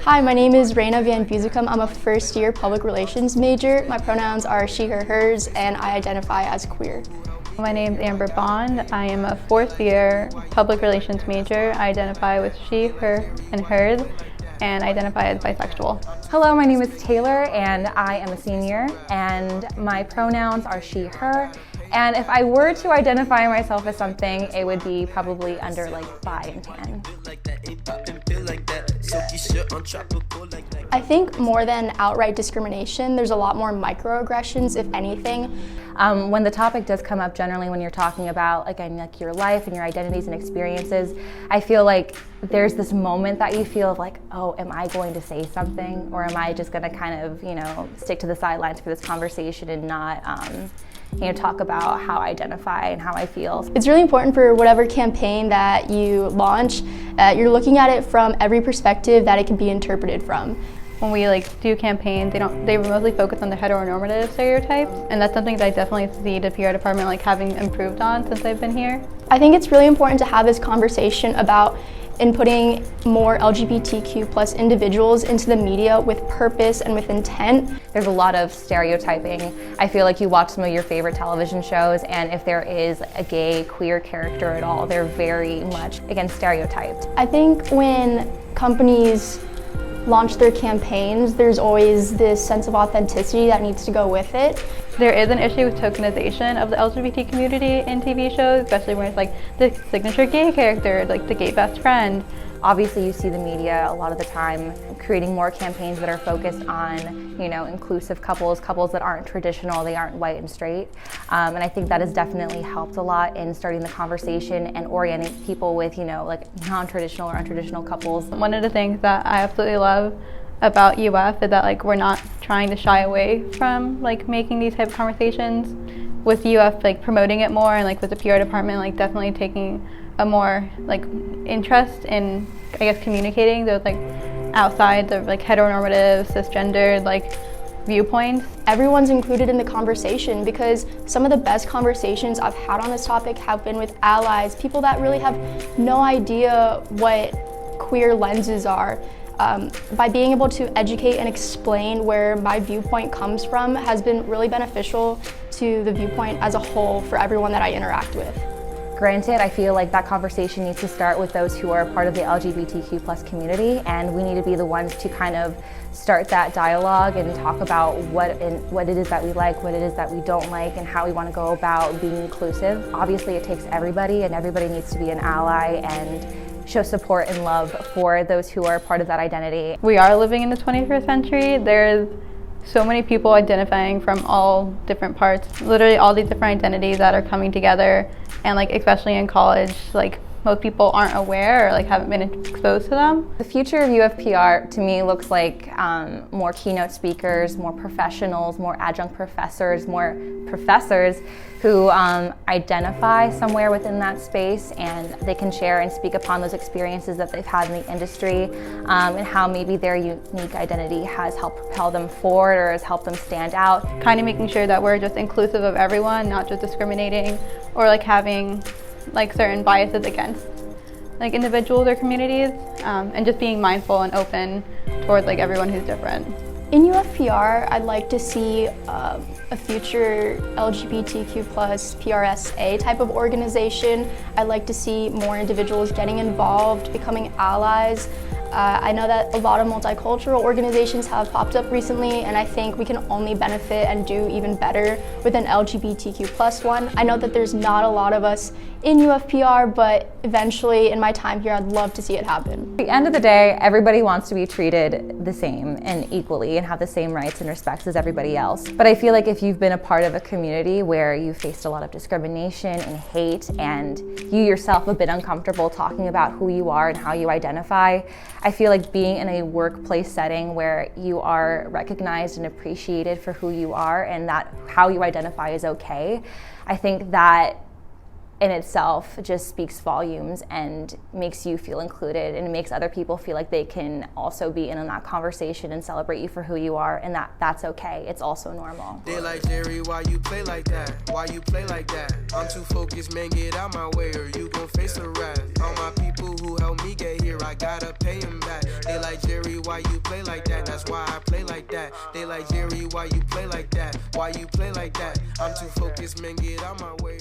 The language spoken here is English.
Hi, my name is Raina Van Buzicum. I'm a first-year public relations major. My pronouns are she, her, hers, and I identify as queer. My name is Amber Bond. I am a fourth-year public relations major. I identify with she, her, and hers, and identify as bisexual. Hello, my name is Taylor, and I am a senior, and my pronouns are she, her. And if I were to identify myself as something, it would be probably under like bi and pan. I think more than outright discrimination, there's a lot more microaggressions, if anything. When the topic does come up, generally when you're talking about like your life and your identities and experiences, I feel like there's this moment that you feel like, oh, am I going to say something, or am I just going to kind of, stick to the sidelines for this conversation and not, talk about how I identify and how I feel. It's really important for whatever campaign that you launch, you're looking at it from every perspective that it can be interpreted from. When we do campaigns, they mostly focus on the heteronormative stereotypes, and that's something that I definitely see the PR department having improved on since I've been here. I think it's really important to have this conversation about inputting more LGBTQ plus individuals into the media with purpose and with intent. There's a lot of stereotyping. I feel like you watch some of your favorite television shows, and if there is a gay, queer character at all, they're very much, again, stereotyped. I think when companies launch their campaigns, there's always this sense of authenticity that needs to go with it. There is an issue with tokenization of the LGBT community in TV shows, especially when it's the signature gay character, the gay best friend. Obviously, you see the media a lot of the time creating more campaigns that are focused on, inclusive couples that aren't traditional, they aren't white and straight. And I think that has definitely helped a lot in starting the conversation and orienting people with, non-traditional or untraditional couples. One of the things that I absolutely love about UF is that we're not trying to shy away from making these type of conversations. With UF promoting it more, and with the PR department definitely taking a more interest in communicating those outside of heteronormative cisgendered viewpoints. Everyone's included in the conversation, because some of the best conversations I've had on this topic have been with allies, people that really have no idea what queer lenses are. By being able to educate and explain where my viewpoint comes from has been really beneficial to the viewpoint as a whole for everyone that I interact with. Granted, I feel like that conversation needs to start with those who are part of the LGBTQ plus community, and we need to be the ones to kind of start that dialogue and talk about what it is that we like, what it is that we don't like, and how we want to go about being inclusive. Obviously, it takes everybody, and everybody needs to be an ally and show support and love for those who are part of that identity. We are living in the 21st century. There's so many people identifying from all different parts, literally all these different identities that are coming together, and especially in college, most people aren't aware or haven't been exposed to them. The future of UFPR to me looks like more keynote speakers, more professionals, more adjunct professors, more professors who identify somewhere within that space, and they can share and speak upon those experiences that they've had in the industry, and how maybe their unique identity has helped propel them forward or has helped them stand out. Kind of making sure that we're just inclusive of everyone, not just discriminating or having certain biases against individuals or communities, and just being mindful and open towards everyone who's different. In UFPR, I'd like to see a future LGBTQ plus PRSA type of organization. I'd like to see more individuals getting involved, becoming allies. I know that a lot of multicultural organizations have popped up recently, and I think we can only benefit and do even better with an LGBTQ plus one. I know that there's not a lot of us in UFPR, but eventually in my time here, I'd love to see it happen. At the end of the day, everybody wants to be treated the same and equally and have the same rights and respects as everybody else. But I feel like if you've been a part of a community where you've faced a lot of discrimination and hate, and you yourself have been uncomfortable talking about who you are and how you identify, I feel like being in a workplace setting where you are recognized and appreciated for who you are and that how you identify is okay, I think that in itself just speaks volumes and makes you feel included, and it makes other people feel like they can also be in on that conversation and celebrate you for who you are, and that's okay. It's also normal. They like, Jerry, why you play like that? Why you play like that? I'm too focused, man, get out my way or you gon' face the wrath. All my people who helped me get here, I gotta pay them back. They like, Jerry, why why you play like that? That's why I play like that. They like Jerry, why you play like that? Why you play like that? I'm too focused, man, get out my way.